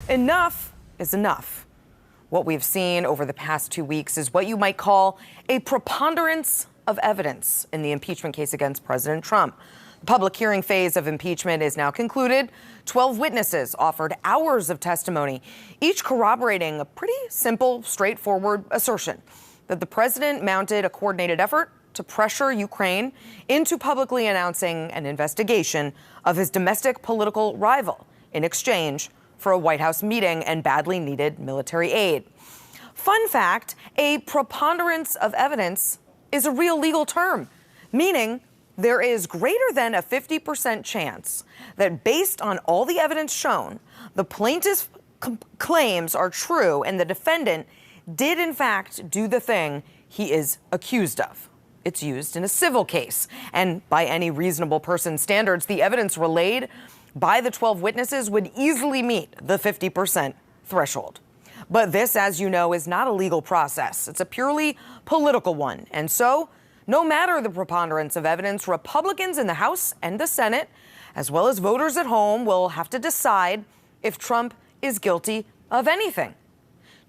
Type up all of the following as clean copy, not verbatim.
Enough is enough. What we've seen over the past 2 weeks is what you might call a preponderance of evidence in the impeachment case against President Trump. The public hearing phase of impeachment is now concluded. 12 witnesses offered hours of testimony, each corroborating a pretty simple, straightforward assertion that the president mounted a coordinated effort to pressure Ukraine into publicly announcing an investigation of his domestic political rival in exchange for a White House meeting and badly needed military aid. Fun fact, a preponderance of evidence is a real legal term, meaning there is greater than a 50% chance that based on all the evidence shown, the plaintiff's claims are true and the defendant did in fact do the thing he is accused of. It's used in a civil case, and by any reasonable person's standards, the evidence relayed by the 12 witnesses would easily meet the 50% threshold. But this, as you know, is not a legal process. It's a purely political one. And so, no matter the preponderance of evidence, Republicans in the House and the Senate, as well as voters at home, will have to decide if Trump is guilty of anything.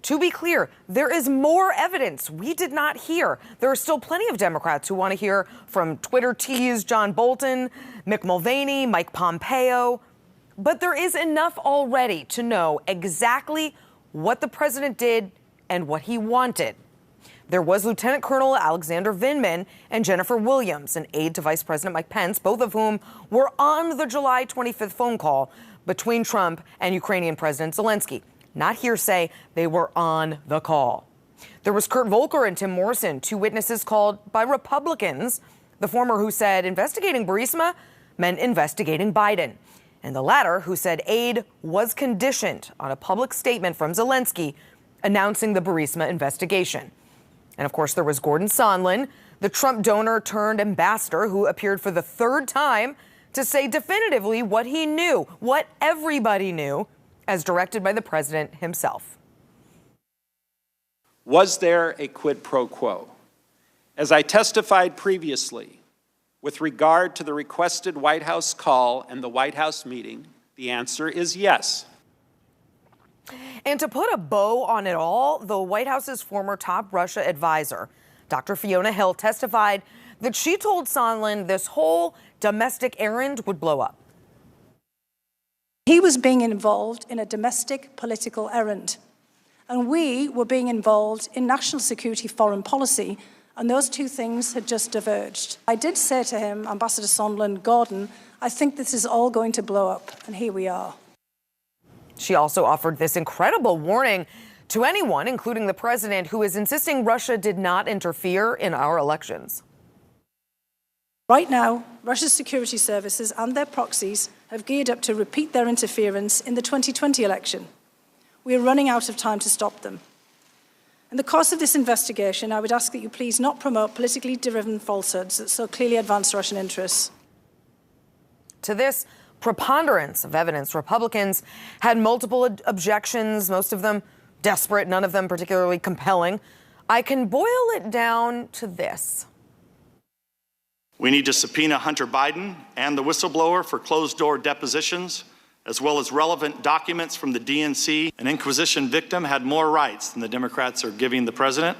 To be clear, there is more evidence we did not hear. There are still plenty of Democrats who want to hear from Twitter tease John Bolton, Mick Mulvaney, Mike Pompeo. But there is enough already to know exactly what the president did and what he wanted. There was Lieutenant Colonel Alexander Vindman and Jennifer Williams, an aide to Vice President Mike Pence, both of whom were on the July 25th phone call between Trump and Ukrainian President Zelensky. Not hearsay, they were on the call. There was Kurt Volker and Tim Morrison, two witnesses called by Republicans, the former who said investigating Burisma meant investigating Biden, and the latter who said aid was conditioned on a public statement from Zelensky announcing the Burisma investigation. And of course, there was Gordon Sondland, the Trump donor turned ambassador who appeared for the third time to say definitively what he knew, what everybody knew, as directed by the president himself. Was there a quid pro quo? As I testified previously, with regard to the requested White House call and the White House meeting, the answer is yes. And to put a bow on it all, the White House's former top Russia advisor, Dr. Fiona Hill, testified that she told Sondland this whole domestic errand would blow up. He was being involved in a domestic political errand, and we were being involved in national security foreign policy, and those two things had just diverged. I did say to him, Ambassador Sondland, Gordon, I think this is all going to blow up, and here we are. She also offered this incredible warning to anyone, including the president, who is insisting Russia did not interfere in our elections. Right now, Russia's security services and their proxies have geared up to repeat their interference in the 2020 election. We are running out of time to stop them. In the course of this investigation, I would ask that you please not promote politically driven falsehoods that so clearly advance Russian interests. To this preponderance of evidence, Republicans had multiple objections, most of them desperate, none of them particularly compelling. I can boil it down to this. We need to subpoena Hunter Biden and the whistleblower for closed-door depositions, as well as relevant documents from the DNC. An Inquisition victim had more rights than the Democrats are giving the president.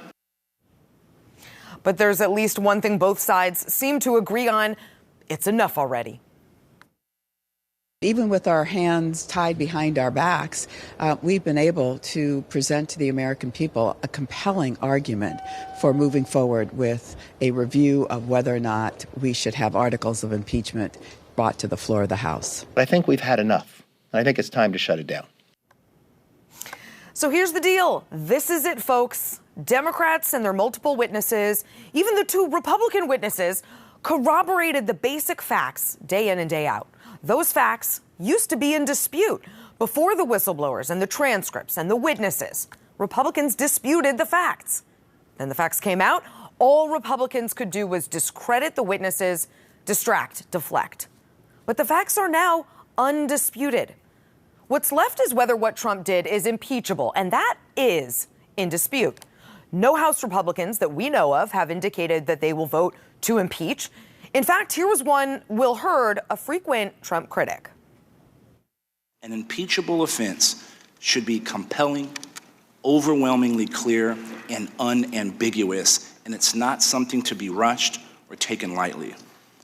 But there's at least one thing both sides seem to agree on. It's enough already. Even with our hands tied behind our backs, we've been able to present to the American people a compelling argument for moving forward with a review of whether or not we should have articles of impeachment brought to the floor of the House. I think we've had enough. I think it's time to shut it down. So here's the deal. This is it, folks. Democrats and their multiple witnesses, even the two Republican witnesses, corroborated the basic facts day in and day out. Those facts used to be in dispute before the whistleblowers and the transcripts and the witnesses. Republicans disputed the facts. Then the facts came out. All Republicans could do was discredit the witnesses, distract, deflect. But the facts are now undisputed. What's left is whether what Trump did is impeachable, and that is in dispute. No House Republicans that we know of have indicated that they will vote to impeach. In fact, here was one Will Hurd, a frequent Trump critic. An impeachable offense should be compelling, overwhelmingly clear, and unambiguous, and it's not something to be rushed or taken lightly.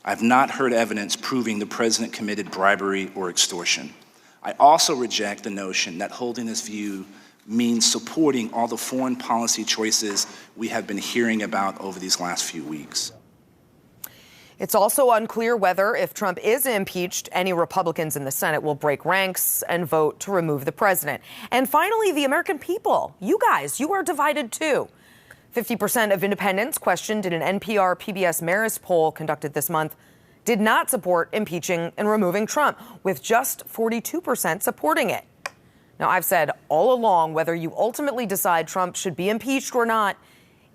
I've not heard evidence proving the president committed bribery or extortion. I also reject the notion that holding this view means supporting all the foreign policy choices we have been hearing about over these last few weeks. It's also unclear whether, if Trump is impeached, any Republicans in the Senate will break ranks and vote to remove the president. And finally, the American people. You guys, you are divided too. 50% of independents questioned in an NPR PBS Marist poll conducted this month did not support impeaching and removing Trump, with just 42% supporting it. Now, I've said all along, whether you ultimately decide Trump should be impeached or not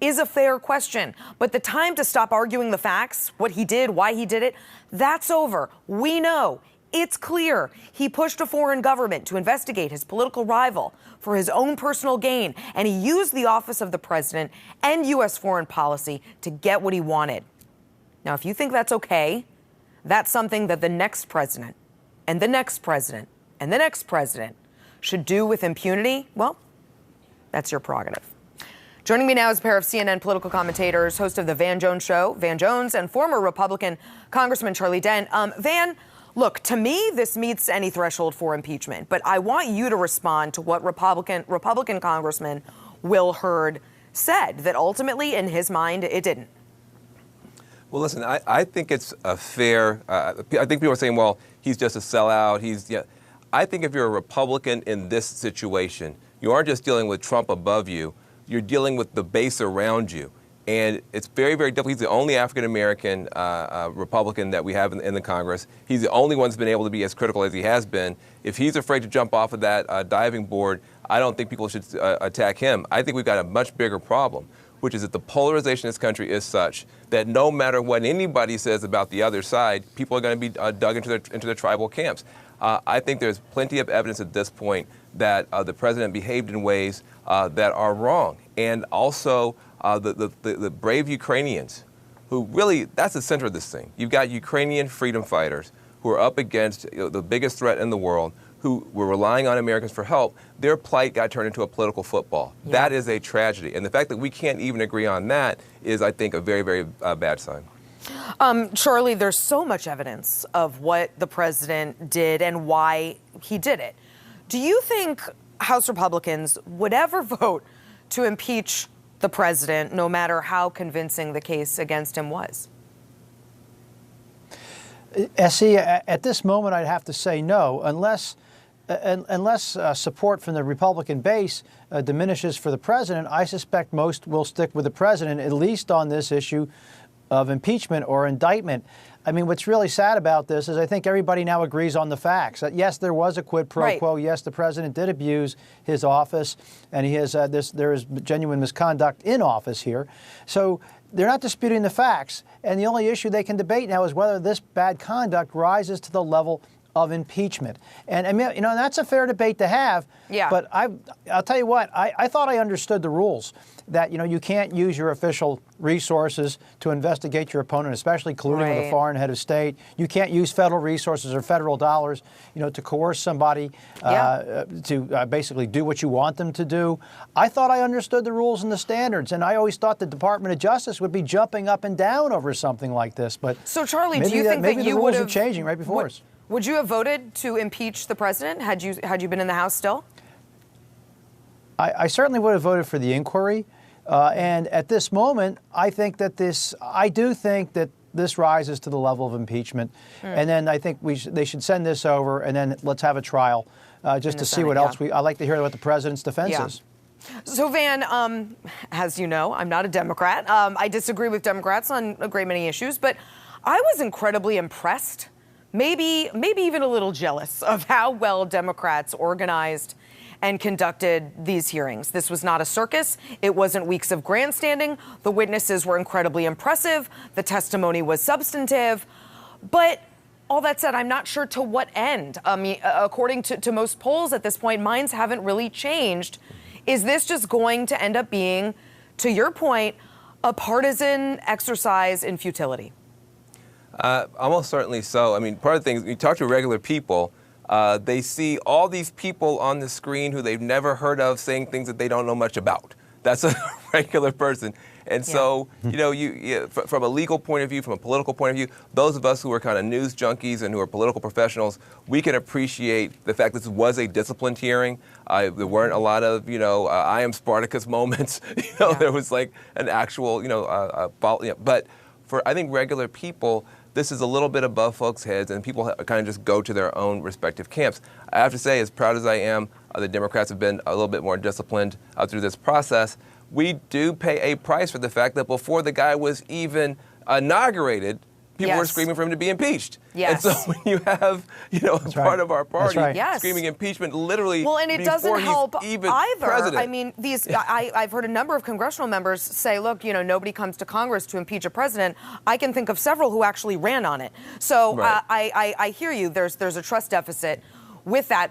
is a fair question. But the time to stop arguing the facts, what he did, why he did it, that's over. We know. It's clear. He pushed a foreign government to investigate his political rival for his own personal gain, and he used the office of the president and U.S. foreign policy to get what he wanted. Now, if you think that's okay, that's something that the next president and the next president and the next president should do with impunity. Well, that's your prerogative. Joining me now is a pair of CNN political commentators, host of The Van Jones Show, Van Jones, and former Republican Congressman Charlie Dent. Van, look, to me, this meets any threshold for impeachment, but I want you to respond to what Republican Congressman Will Hurd said, that ultimately, in his mind, it didn't. Well, listen, I think it's a fair, I think people are saying, well, he's just a sellout. I think if you're a Republican in this situation, you aren't just dealing with Trump above you, you're dealing with the base around you. And it's very, very difficult. He's the only African-American Republican that we have in the Congress. He's the only one that's been able to be as critical as he has been. If he's afraid to jump off of that diving board, I don't think people should attack him. I think we've got a much bigger problem, which is that the polarization in this country is such that no matter what anybody says about the other side, people are going to be dug into their tribal camps. I think there's plenty of evidence at this point that the president behaved in ways that are wrong. And also the brave Ukrainians who really, that's the center of this thing. You've got Ukrainian freedom fighters who are up against the biggest threat in the world, who were relying on Americans for help. Their plight got turned into a political football. Yeah. That is a tragedy. And the fact that we can't even agree on that is, I think, a very, very bad sign. Charlie, there's so much evidence of what the president did and why he did it. Do you think House Republicans would ever vote to impeach the president, no matter how convincing the case against him was? Essie, at this moment, I'd have to say no, unless support from the Republican base diminishes for the president. I suspect most will stick with the president, at least on this issue of impeachment or indictment. I mean, what's really sad about this is I think everybody now agrees on the facts. Yes, there was a quid pro quo. Right. Yes, the president did abuse his office, and he has there is genuine misconduct in office here. So they're not disputing the facts, and the only issue they can debate now is whether this bad conduct rises to the level of impeachment. And I mean, that's a fair debate to have. Yeah. But I'll tell you what, I thought I understood the rules, that, you can't use your official resources to investigate your opponent, especially colluding with a foreign head of state. You can't use federal resources or federal dollars, to coerce somebody to basically do what you want them to do. I thought I understood the rules and the standards, and I always thought the Department of Justice would be jumping up and down over something like this. But so, Charlie, do you think maybe that you the rules would are changing right before us? Would you have voted to impeach the president had you been in the House still? I certainly would have voted for the inquiry. And at this moment, I do think that this rises to the level of impeachment. And then I think they should send this over, and then let's have a trial just to see what else I'd like to hear what the president's defense is. So, Van, as you know, I'm not a Democrat. I disagree with Democrats on a great many issues, but I was incredibly impressed, maybe even a little jealous of how well Democrats organized and conducted these hearings. This was not a circus. It wasn't weeks of grandstanding. The witnesses were incredibly impressive. The testimony was substantive. But all that said, I'm not sure to what end. I mean, according to most polls at this point, minds haven't really changed. Is this just going to end up being, to your point, a partisan exercise in futility? Almost certainly so. I mean, part of the things, you talk to regular people, They see all these people on the screen who they've never heard of saying things that they don't know much about. That's a regular person. And so, from a legal point of view, from a political point of view, those of us who are kind of news junkies and who are political professionals, we can appreciate the fact that this was a disciplined hearing. There weren't a lot of, I am Spartacus moments. There was like an actual, but for, I think, regular people, this is a little bit above folks' heads, and people kind of just go to their own respective camps. I have to say, as proud as I am, the Democrats have been a little bit more disciplined through this process. We do pay a price for the fact that before the guy was even inaugurated, people were screaming for him to be impeached. Yes. And so when you have, part of our party screaming impeachment literally well, and it doesn't help even either. president. I mean, I've heard a number of congressional members say, look, nobody comes to Congress to impeach a president. I can think of several who actually ran on it. So I hear you. There's a trust deficit with that.